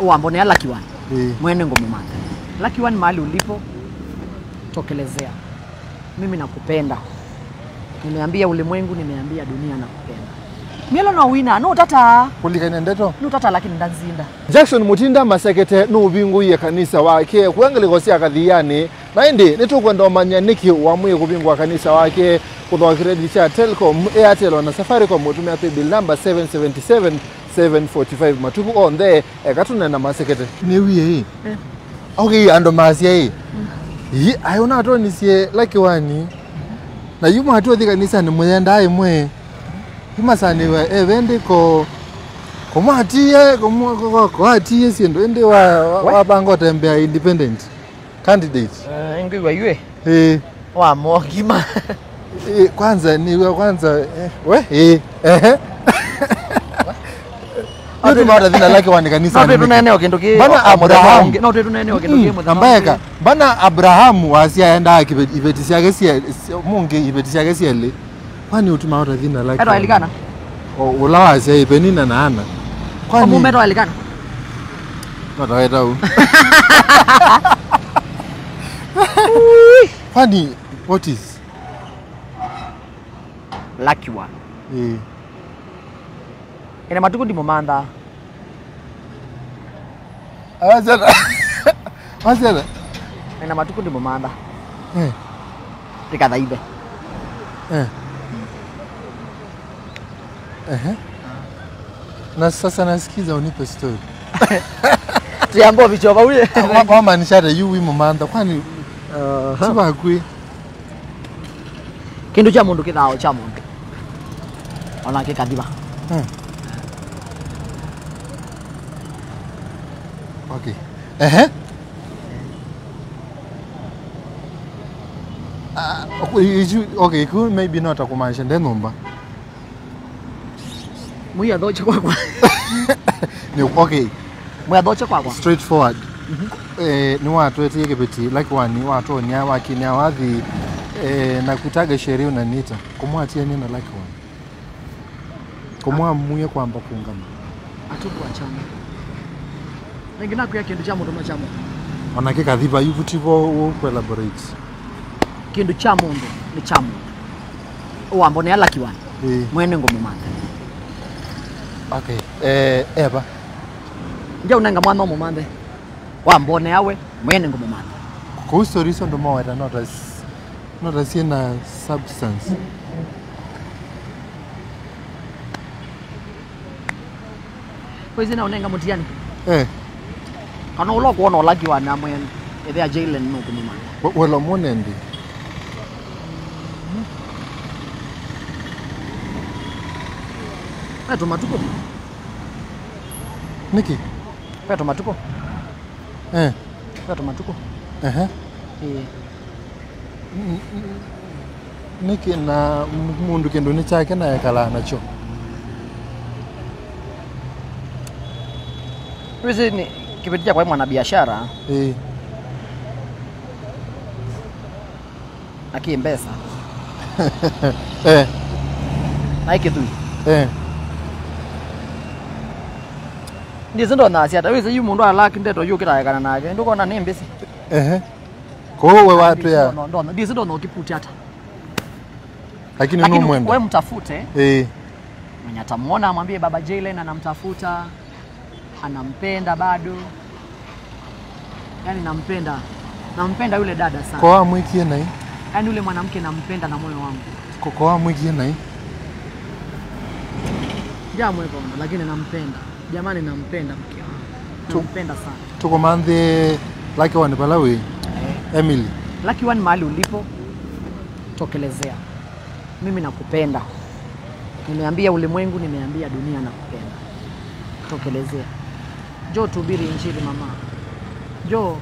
Uambone Lucky One. Mwene ngomumanda. Lucky One mahali ulipo tokelezea. Mimi nakupenda. Nimeambia ulimwengu, nimeambia dunia nakupenda. Mielo na wina no tata kulikana ndeto no tata lakini ndanzinda Jackson Mutinda masekete no bingu ya kanisa wake kuangale gosia kadhiani na indi nitukwenda manya niki wamuye kubingwa kanisa wake kutoka credit cha Telcom Airtel na Safaricom mutumia bill number 777 745 matuku on there ekatuna na masekete niwie hii okay ando masia hii yi ayona ato nisie Lucky One na yuma atu kanisa ni muyenda imwe Himasaniwe vende ko komatie koatie siendo ende wa bango tembea independent candidate ngwe yue wa mogima kwanza niwe kwanza we Ati mara dhina Lucky One kanisa ni tunene okendoke bana Abraham no tunene okendoke mudambeka bana Abraham wasia enda ibetisi yake si mungi ibetisi yake si ele kwani utuma ora dhina Lucky Edo alikana ulawa sia ipenina na ana kwani mumeto alikana natawaita u kwani what is Lucky One ina matuku ndi mumanda azela ina matuku ndi mumanda tikadaibe na sasa nasikiza unipe story tuyambo bichoba ule mama nishata yuwi mumanda kwani siba kwi kindu cha mundu kithao cha mundu ona kikadiba okay okay cool maybe not akumanisha ndenomba muya doche kwa ni okay muya doche kwa straightforward ni watu etiye beti Lucky One ni watu ni wakini awadhi na kutaga sheria unanita kumwatia nini na Lucky One kumwamuye kwamba kungama atuku achana ngina kuya kindu cha mundu machamo onakeka dhiba yuvutivo ku elaborate kindu cha mundu ni cha mundu uambone Lucky One mwene ngomumanda okay eba nje unanga mwana mumande wambone yawe mwene ngomumanda ku story so ndo maweta not as in a substance kwezi unanga mutiani kana ulo kuona Lucky One amwen ethia Jailen no kumumanda wala monendi Peto matuko Niki Peto matuko Peto matuko Niki na mundu kendo ni chake na yakala nacho Wizi ni kipitia kwa mwana biashara akimbesa naike tu ndizo ndo nasi hata wizi yu mundu alaki ndeto yu kitayakana nake ndiko na nimbesi ko we watu ya ndo ndizo ndo kiputi hata lakini no mwendo wewe mtafute mwenye atamuona amwambie baba Jailen anamtafuta anampenda bado yani nampenda yule dada sana kwa mwikie nai yani yule mwanamke nampenda na moyo wangu kwa mwikie nai jamwe kwa lakini nampenda jamani nampenda mke wangu nampenda sana tuko mandhe Lucky One palawe Emily Lucky One mahali ulipo tokelezea mimi nakupenda nimeambia ulimwengu nimeambia dunia nakupenda tokelezea njoo tuhubiri injili mama njoo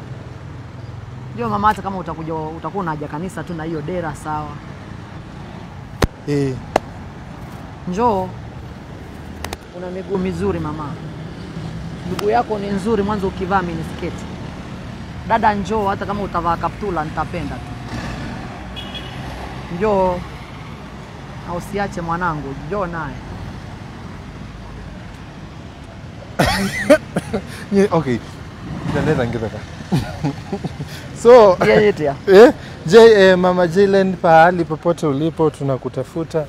mama hata kama utakuwa unaja kanisa tu na hiyo dera sawa njoo una miguu mizuri mama miguu yako ni nzuri mwanzo ukivaa minisketi dada njoo hata kama utavaa kaptula nitapenda tu njoo na usiache mwanangu njoo naye Okay. Naleta ngitaka. So, Mama Jaylen, pahali popote ulipo tunakutafuta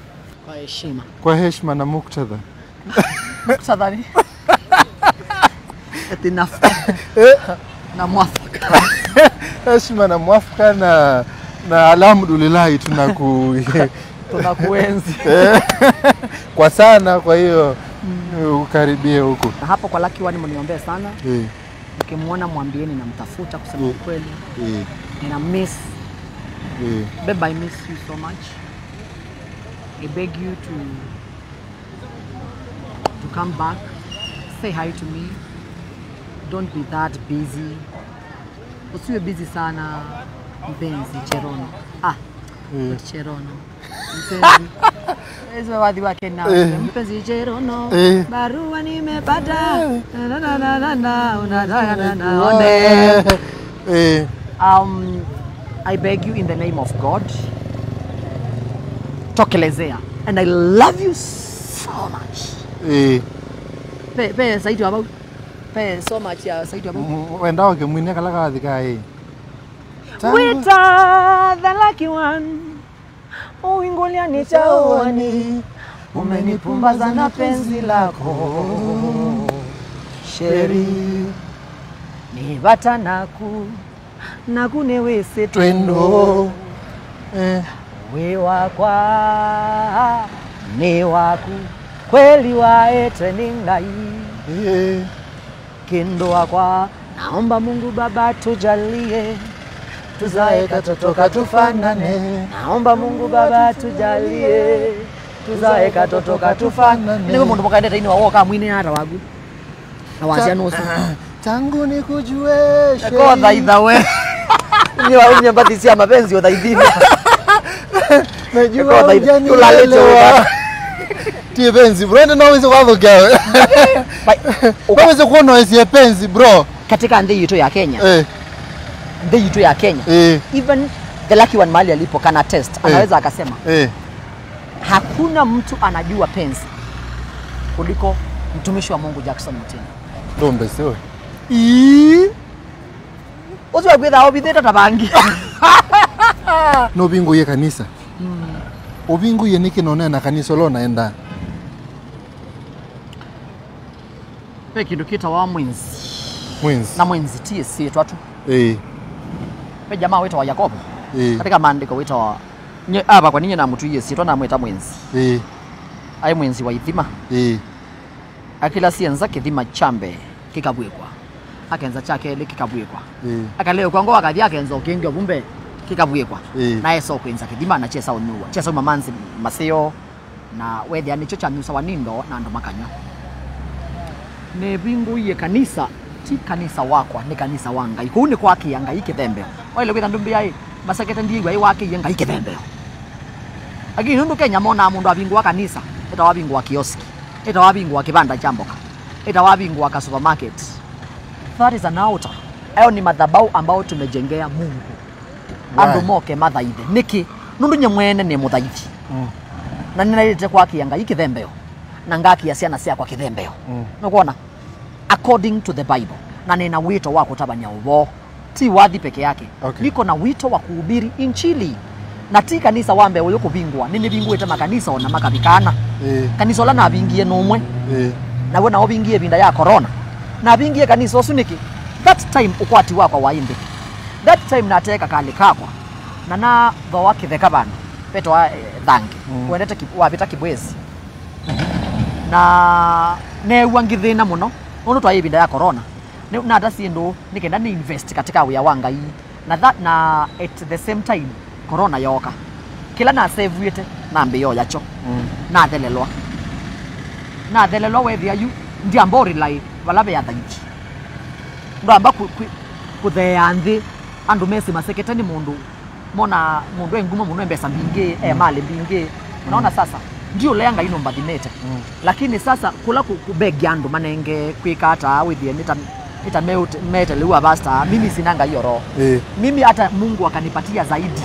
kwa heshima. Kwa heshima na muktadha. Muktadha ni? Eti na mwafaka. Heshima na mwafaka na alhamdulillah tunakuenzi. Kwa sana, kwa hiyo ukaribie huko. Na hapo kwa Lucky One mniombee sana. Ukimwona mwambieni namtafuta kusema ukweli. Nina miss. Babe, I miss you so much. I beg you to come back. Say hi to me. Don't be that busy. Usiwe busy sana mpenzi Cherono. Cherono. Mpenzi. Ezo wadhi wake na mpenzi Cherono. Barua nimepata. I beg you in the name of God. Tokelezea. And I love you so much. Pe saidi wabau. Pe so much ya saidi wabau. Wenda wake mwine kala kathika Wita the Lucky One. Uingolia ni chawani. Umenipumbaza na penzi lako. Sheri. Ni bata nakunewese twendo. We wakwa ni waku kweli waete ningai. Kendo wakwa naomba Mungu Baba tujalie tuzae katoto katufanane. Naomba Mungu Baba tujalie tuzae katoto katufanane. Niko mundu mkaenda ini wawoka mwine hata wagu na wazia nusu tangu nikujue kwa dhaidha we ni waunye mbatisia mapenzi udhaidhini. Najua hujanilelewa. Tie penzi bro, ndio naweza kuadhoka. Unaweza kuona hizo penzi bro katika ndii yetu ya Kenya. Ndii yetu ya Kenya. Even the Lucky One mali alipo kana test anaweza akasema. Hakuna mtu anajua penzi kuliko mtumishi wa Mungu Jackson Mutinda. Ndombe sio. Ozo gwetha obitheta tabangi. No bingu ye kanisa. Obingu ye niki none na kanisa lo naenda. Pe kindu kita wa mwenzi. Na mwenzi TSC twatu. Pe jamaa wetu wa Yakobo. Katika maandiko wetu wa aba kwa ninyi na mtu yesi twana mweta mwenzi. Ai mwenzi wa ithima. Akila sienza kithima chambe kikabwekwa. Akenza chake ile kikabwekwa. Akaleo kwango akathia akenza ukenge bumbe kikabwekwa. Na eso kwenza kithima na chesa onua. Chesa mamanzi maseo na wethi anicho cha nyusa wanindo na ndo makanya. Ne bingu ye kanisa ti kanisa wakwa ni kanisa wanga. Ikune kwa kianga ikithembe. Oile kwitha ndumbi ai masakete ndigwa ai wake yenga ikithembe. Agi nundu Kenya mona mundu abingu wa kanisa, eta wabingu wa kioski, eta wabingu wa kibanda chamboka, eta wabingu wa supermarket. That is an altar. Ayo ni madhabau ambao tumejengea Mungu. Andu moke mathaithe. Niki nundu nyemwene ni muthaithi. Na ninaite kwa kianga ikithembeo. Na ngaki ya ciana cia kwa kithembeo. Nukuona? According to the Bible. Na nina wito wa kutabania uvo. Ti wathi peke yake. Niko na wito wa kuhubiri injili. Na ti kanisa wambe uyo kubingwa. Nini bingwete makanisa ona makabikana. Kanisa la na bingie nomwe. Na wena obingie binda ya corona. Na bingie kanisa osuniki. That time ukwati wako waimbe. That time nateka kale kakwa. Na tho wakitheka bana. Peto wa thangi. Wendete wapita kibwezi. Na ne wangithina muno. Ono twa ibinda ya corona. Na hata sindu nikenda ni invest katika wia wanga hii. Na at the same time corona yoka. Kila na save yete na mbio yacho. Na thelelwa. Na thelelwa wethi ayu ndi ambori lai balabe ya thangi. Ndo amba kuthea nthi andu mesi maseketani mundu mona mundu enguma mundu embesa mbinge mali mbinge. Unaona sasa ndio lenga ino mbadimete. Lakini sasa kula kubegi andu manenge kwikata withie nita mete liwa basta mimi sinanga hiyo roho. Mimi hata Mungu akanipatia zaidi.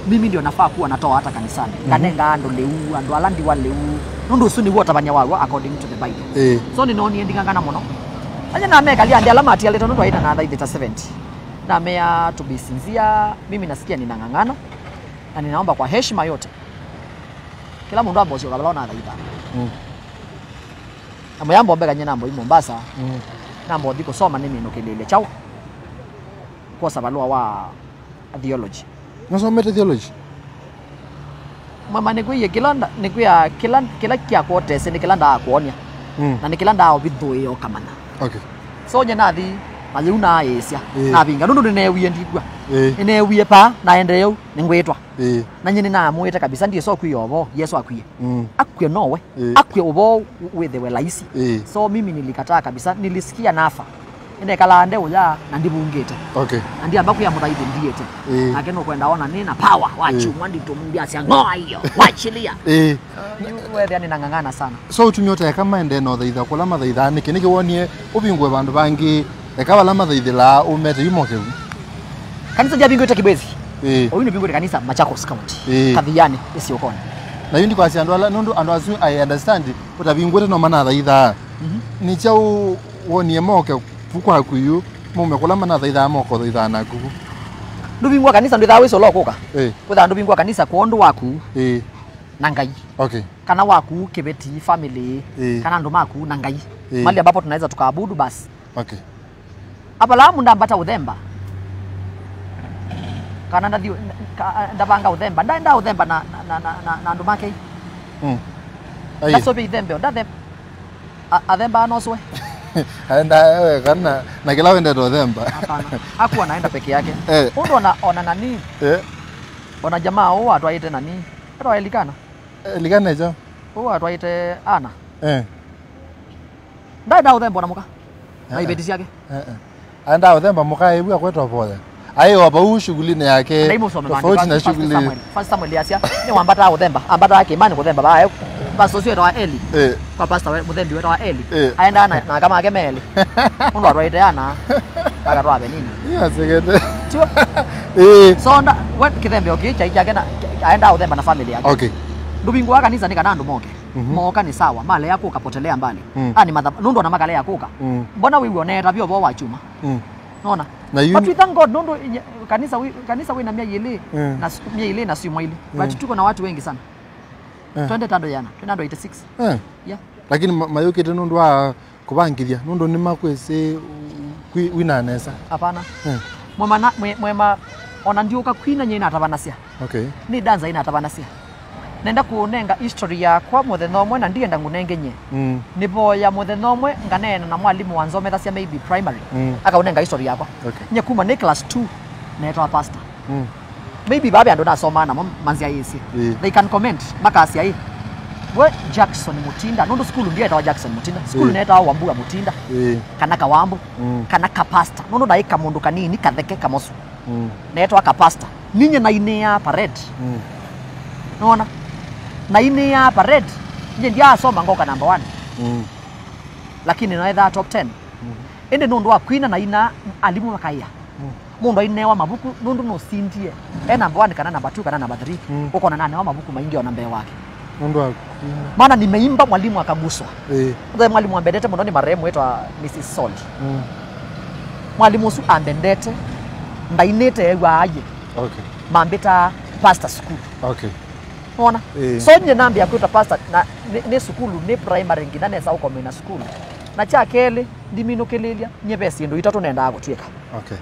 Mimi ndio nafaa kuwa natoa hata kanisani. Kanenga andu leu andu alandi wa leu. nundu usu ni wotabanya wawa according to the Bible. So ni noni endingangana muno. Anya na meka lia ndiala mati aleta nundu aina na theta 70. Na mea to be sincere, mimi nasikia ninangangana na ninaomba kwa heshima yote kila mundu ambocio kabla na theta. Amayambo mbega nyina mbo Mombasa. Nambo ndiko soma nini nokelele chao. Kwa sababu wa theology. Nasomete theology. Mama nikuye kilanda nikuya kila kia kote se nikilanda kuonia. Na nikilanda obithu yo kamana. Okay. So nya nathi aliuna yesia na binga nundu newie ndigwa. Newie pa na endeyo ningwetwa. Na nyine na muite kabisa ndiye so kuyobo Yesu akwiye. Akwiye nowe. Akwiye obo with the laisi. So mimi nilikataa kabisa, nilisikia nafa. Ine kala nde uya na ndibungete. Okay. Andi ambaku ya mutaidi ndiete. Akeno kwenda ona nina power wachu mwandi tumbia sia ngoa hiyo. Wachilia. Wewe yani nangangana sana. So utumyote kama ende no thaitha kula mathaitha niki wonie ubingwe bandu bangi ekaba la mathaithila umete yumoke. Kanisa ja bingwe Kibwezi. Oyu ni bingwe kanisa Machakos County. Kathiani isiokona. Na yundi kwa siandu ala nundu andu asu I understand utabingwe no mana thaitha. Ni chau wonie moke kwa kuyu mume kula mana thaitha moko thaitha naku. Ndubingwa kanisa ndu thawe so lokuka. Kutha ndubingwa kanisa kuondu waku. Na Ngai. Okay. Kana waku kibeti family kana ndo maku na Ngai. Mali ambapo tunaweza tukaabudu basi. Okay. Hapa la munda mbata udhemba. Kana ndadio ndabanga udhemba. Ndaenda udhemba na ndo make. Ndasobe idhembe ndadhe. Adhemba anoswe. Aenda kana na kila wende ndo dhemba. Hapana. Hakuwa naenda peke yake. Ndo ona nani? Ona jamaa huwa atwaite nani? Ndo elikana. Elikana hizo? Huwa atwaite Ana. Ndaenda udhemba na muka. Na ibeti yake. Anda udhemba muka hebu kwetwa pole. Ayo aba shughuli yake. Tofauti na shughuli. First Samuel Asia ni wambata udhemba. Ambata yake imani kudhemba bae. Pastor sio wa Eli. Kwa pastor mudhembi wetu wa Eli. Aenda na kama agemeli. Ndo atwaite Ana. Akatwa benini. Segede. So nda what kidhembe okay chake na aenda udhemba na family yake. Okay. Ndubingwa kanisa ni kanando moke. Moka ni sawa, male yako ukapotelea mbali. Ani nundu na magale yako uka. Mbona wewe unaenda bio bo wa chuma? Unaona? But we thank God nundu kanisa we na mia ile na mia ile na simu ile. But tuko na watu wengi sana. Twende tando yana. Twende 86. Yeah. Lakini mayuke nundu wa kubangithia nundu ni makwese winanesa. Hapana. Mwema ona ndio ukakwina nyina atabanasia. Okay. Ni danza ina atabanasia. Nenda kuonenga history yakwa muthenomwe na ndienda ngunengenye. Nibo ya muthenomwe nganena na mwalimu wa Nzome thacia maybe primary. Akaonenga history yakwa. Okay. Nyekuma ni class 2 netwa pastor. Maybe babe ando nasoma na manzia yesi. They can comment makasia hii. We Jackson Mutinda nundu school ndio etawa Jackson Mutinda. School neta Wambura Mutinda. Kana Kawambo. Kana ka pastor. Nundu daika mundu kanini katheke kamosu. Netwa ka pastor. Ninye na ine ya parade. Unaona? Na ine ya parade nje ndia asoma ngoka number 1. Lakini naitha top 10. Ende nundu wa kwina na ina alimu makaya. Mundu ine wa mabuku nundu no sindie. Number 1 kana number 2 kana number 3. Uko na nane wa mabuku maingi ona mbele wake. Mundu wa maana nimeimba mwalimu akaguswa. Ndio mwalimu ambedete muno ni marehemu wetu Mrs. Sold. Mwalimu su ambendete ndainete ewa aje. Okay. Mambeta pastor school. Okay. Unaona? So nye nambia kuita pastor na ne skulu ne primary ngina nesa uko mena school. Na cha kele ndimino kelelia nyebesi ndo itatu nenda agotweka. Okay.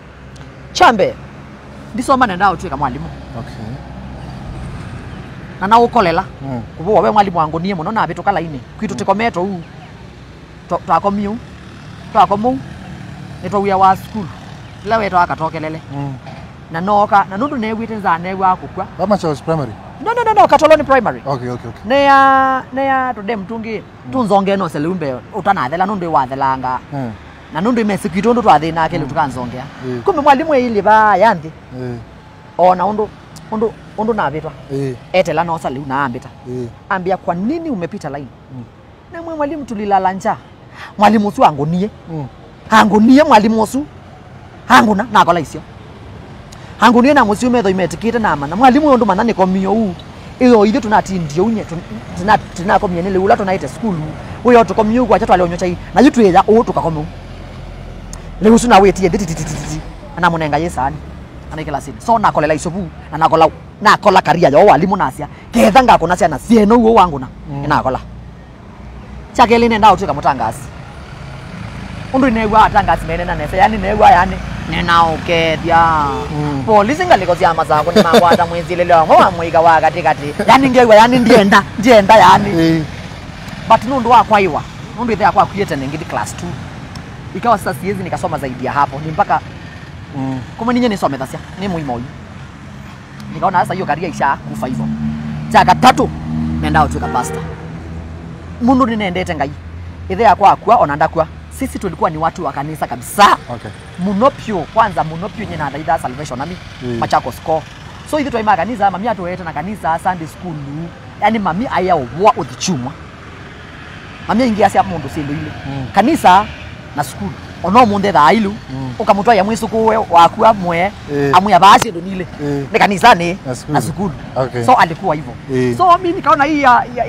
Chambe ndisoma nenda agotweka mwalimu. Okay. Na ukolela. Kubo wawe mwalimu wangu niye muno na bitu kala ine. Kwitu tikometo u. Twakomiu. Twakomu. Nitwa uya wa school. Lewe to akatokelele. Na noka na nundu negwite nza negwa akukwa. Kama Charles primary. No, Katoloni primary. Okay. Ne ya to dem tungi tunzonge no selumbe utanathela nundu wathelanga. Na nundu mesikito ndu twathina kele tukanzongea. Kumbe mwalimu ile ba yandi. Ona undu na betwa. Etela no sali una ambeta. Ambia kwa nini umepita line? Na mwalimu tulilala njaa. Mwalimu su angonie. Angonie mwalimu su. Hanguna na kola isio. Hangunie na musiume tho imetikite na mana mwalimu ndo manani komio u iyo ithu tunatindio unye tunakomie nile ula tunaite school uyo tukomie kwa chatwa leonyo chai na yitu ya o tukakomu leo suna wetie dititititi ana munenga yesani ana kila sini so nakolela isobu na nakola karia yo walimu nasia ketha ngako nasia na sieno uo wangu na nakola chakele nenda utuka mutangasi undu inegwa atangasi mene na nese yani negwa yani ninaokethia polisi ngalikosya mazako ni mangwata mwezi leo ngo mwiga wa katikati yani ngegwa yani ndienda yani but nundu wakwa iwa nundu ithea kwa create ngidi class 2 ikawa sasa siwezi nikasoma zaidi ya hapo ni mpaka kama ninye nisome thasia ni muimo nikaona sasa hiyo karia isha kufa hivyo chaka 3 nenda utuka pastor mundu ninaendete ngai ithea kwa akua onanda kwa sisi tulikuwa ni watu wa kanisa kabisa. Okay. Munopio kwanza munopio nyina ndaida salvation nami Machakos ko. So hivi twaima kanisa mami atoeta na kanisa Sunday school. Yani mami aya wa uthichumwa. Mami ingia sia mundu sindo ile. Kanisa na school. Ono munde tha ilu ukamutwa ya mwisu kuwe wakua mwe amu ya basi ndo nile. Ni kanisa ni na school. Okay. So alikuwa hivyo. So mimi nikaona hii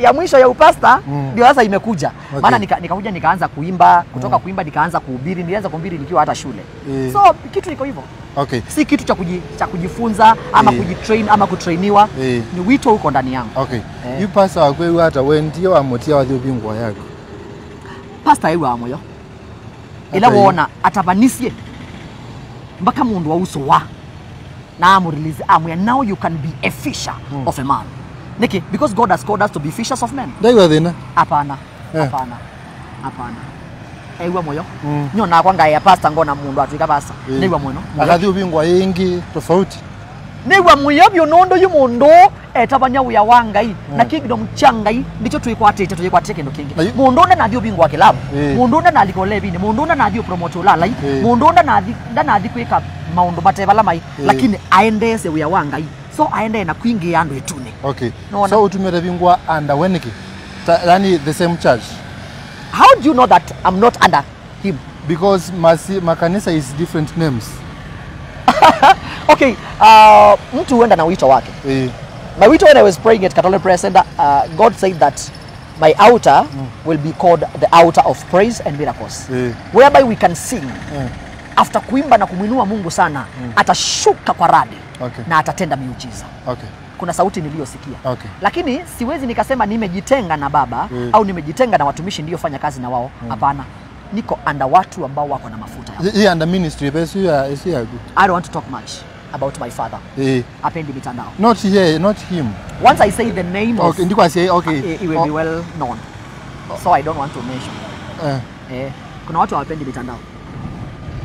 ya mwisho ya upasta ndio sasa imekuja. Maana nikakuja nikaanza kuimba, kutoka kuimba nikaanza kuhubiri, nilianza kuhubiri nikiwa hata shule. So kitu iko hivyo. Okay. Si kitu cha kujifunza ama kujitrain ama kutrainiwa. Ni wito huko ndani yangu. Okay. You pastor wakwe hata wendio wa motia wa ubingwa yako. Pastor yeye wa moyo. Ila wona atabanisye mpaka mundu wa uso wa na amu release amu ya now you can be a fisher of a man. Niki because God has called us to be fishers of men. Ndaiwa thina? Hapana. Ewa moyo. Nyona kwanga ya pastor ngona mundu atuika pastor. Ndaiwa moyo. Akathi ubingwa yingi tofauti. Ndaiwa moyo byo nondo yu mundu etabanya uya wangai na kigido mchangai ndicho tuikwatete tuikwatete kendo kingi. Mundu nda nathi ubingwa kilabu. Mundu nda nalikole bini, mundu nda nathi promote ulala. Mundu nda nathi kwika maundu matebala mai lakini aendeze uya wangai. So aende na kuingia andu etune. Okay. So utumira bingwa under weniki. Yani the same church. How do you know that I'm not under him? Because makanisa is different names. Okay, mtu huenda na wito wake. My wito when I was praying at Catholic Prayer Center, God said that my altar will be called the altar of praise and miracles. Whereby we can sing. After kuimba na kumwinua Mungu sana, atashuka kwa radi na atatenda miujiza. Okay. Kuna sauti niliyosikia. Okay. Lakini siwezi nikasema nimejitenga na baba au nimejitenga na watumishi ndio fanya kazi na wao. Hapana. Niko under watu ambao wako na mafuta yao. Yeah, under ministry, but is here good. I don't want to talk much about my father. Apendi mitandao. Not here, not him. Once I say the name of ndiko say okay. It will be well known. So I don't want to mention. Kuna watu hawapendi mitandao.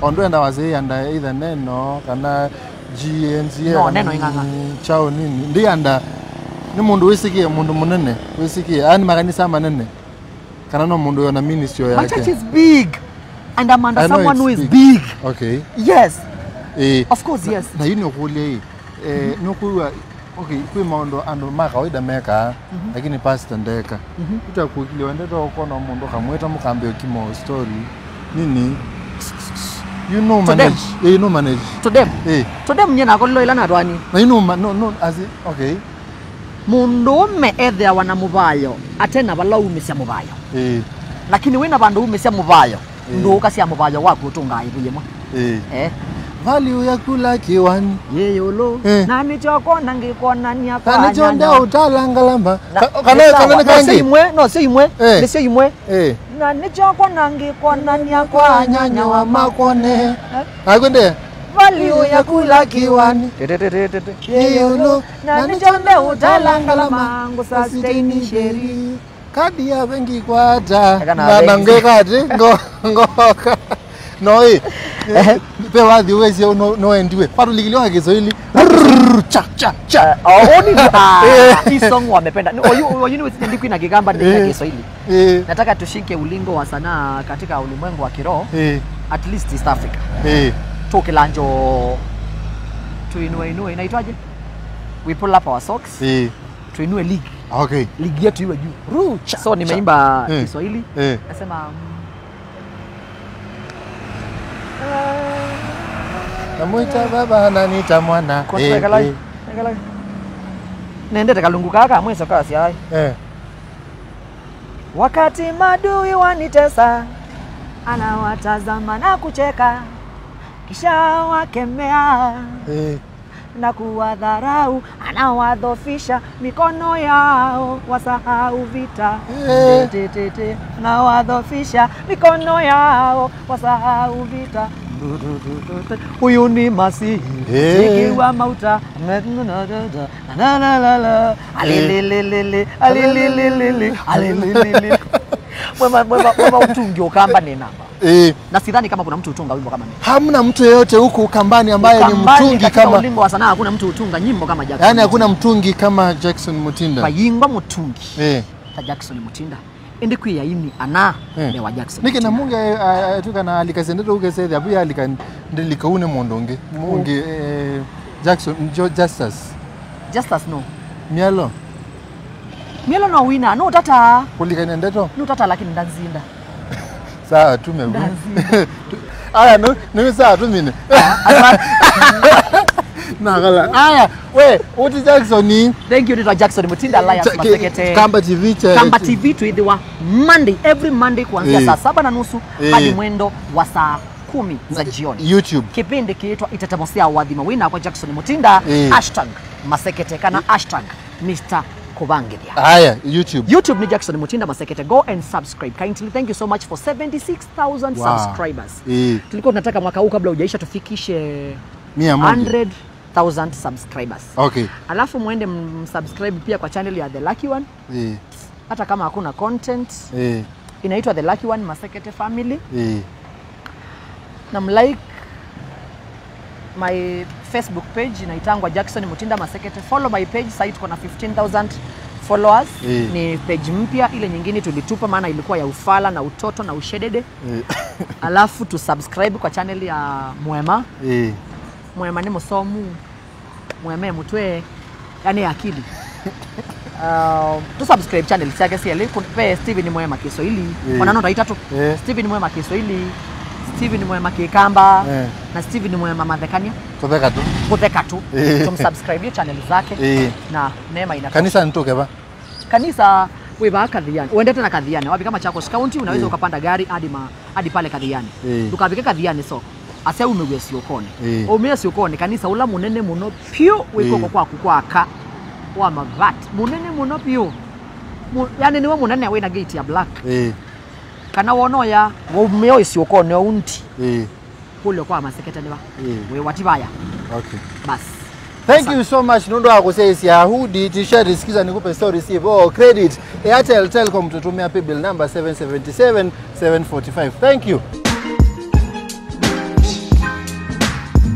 Ondoenda wazee anda either neno kana GNZ no neno inganga chao nini ndi anda ni mundu wisikie mundu munene wisikie yani makanisa manene kana no mundu yona ministry yake. My church is big and I'm under someone who is big. Okay. Yes. Of course yes. Na yini okulie nokuwa okay kwa maondo ando makawaida meka lakini pastor ndeka utakuikile wende to kona mundu kamweta mukambio kimo story nini you know manage you know manage to them nyena ko loila na dwani na you know no as okay mundu me ethe wana mubayo atena balaume cia mubayo lakini wina bandu ume cia mubayo ndo kacia mubayo wako tungai buyemwa value ya kula kiwani yeyolo na nichoko nangikona nya kwa nyanya njonda utalangalamba kana kangi no si imwe ni si imwe na nichoko nangikona nya kwa nyanya wa makone akwende value ya kula kiwani yeyolo na nichonda utalangalamba ngo sustain sheri kadi ya bengi kwata na ngekati ngoka noi pe wathi wezi no endiwe paru ligiliwa Kiswahili cha hii song wamependa university ndiko ina Kigamba ndiko Kiswahili nataka tushike ulingo wa sanaa katika ulimwengu wa kiroho at least East Africa toke lanjo tuinue inaitwaje we pull up our socks tuinue league. Okay. Ligi yetu iwe juu. So nimeimba Kiswahili. Nasema namuita baba na nita mwana. nendete kalungu kaka mweso kasi hai. Wakati madui wanitesa, anawatazama na kucheka, kisha wakemea na kuwadharau, anawadhofisha mikono yao, wasahau vita. Na wadhofisha mikono yao, wasahau vita. Huyu ni Masihi ikiwa mauta. Alililili alililili alililili. Mwema utungi ukamba ni namba. Na sidhani kama kuna mtu utunga wimbo kama mimi. Hamna mtu yeyote huku Ukambani ambaye ni mtungi kama wimbo wa sanaa. Hakuna mtu utunga nyimbo kama Jackson. Yaani hakuna mtungi kama Jackson Mutinda. Bayingwa mutungi. Ta Jackson Mutinda. Ende kuyaini ana ne wa Jackson. Niki na munge atuka na alikasendeta ukesede abuya alikaune mondonge. Munge Jackson Justus no. Mielo no wina no tata. Kulikane ndeto? No tata lakini ndanzinda. Sawa tume. Aya no sawa tumine. Nagala. Aya we uti Jackson ni. Thank you to Jackson Mutinda Alliance Masekete. Kamba TV Kamba TV tuidhiwa Monday every Monday kuanzia saa 7:30 hadi mwendo wa saa 10 za jioni. YouTube. Kipindi kiitwa Itatemosia Wadhima wina kwa Jackson Mutinda #Masekete kana #Mr. Kubangidia. Haya, YouTube ni Jackson Mutinda Masekete. Go and subscribe kindly. Thank you so much for 76,000 subscribers. Tulikuwa tunataka mwaka huu kabla hujaisha tufikishe 100,000 subscribers. Okay. Alafu muende msubscribe pia kwa channel ya The Lucky One. Hata kama hakuna content. Inaitwa The Lucky One Masekete Family. Na mlike my Facebook page inaitangwa Jackson Mutinda Masekete. Follow my page, site kuna 15,000 followers. Ni page mpya, ile nyingine tulitupa maana ilikuwa ya ufala na utoto na ushedede. Alafu tu subscribe kwa channel ya Mwema. Mwema ni musomu. Mwema mutwe yani akili. Tu subscribe channel yake CL kupe Steven Mwema Kiswahili. Wanano taita tu Steven Mwema Kiswahili. Steven Mwema Kikamba na Steven Mwema Madhekania. Kutheka tu. Tumsubscribe hiyo channel zake na neema ina. Kanisa nitoke ba. Kanisa wewe Kadhiani. Uende tena Kadhiani. Wapi kama Chakos County unaweza ukapanda gari hadi pale Kadhiani. Tukabike Kadhiani so. Ase umegwe siokone. Umeye siokone kanisa ula munene muno pio wiko kwa kukwaka wa mavat. Munene muno pio. Yani niwe munene we na gate ya black. Kana wono ya umeye siokone unti. Kule kwa Masekete niba. We watibaya. Okay. Bas. Thank you so much. Nondo akosesi Yahudi t-shirt sikiza nikupe story receive credit. Airtel Telcom tutumia bill number 777 745. Thank you.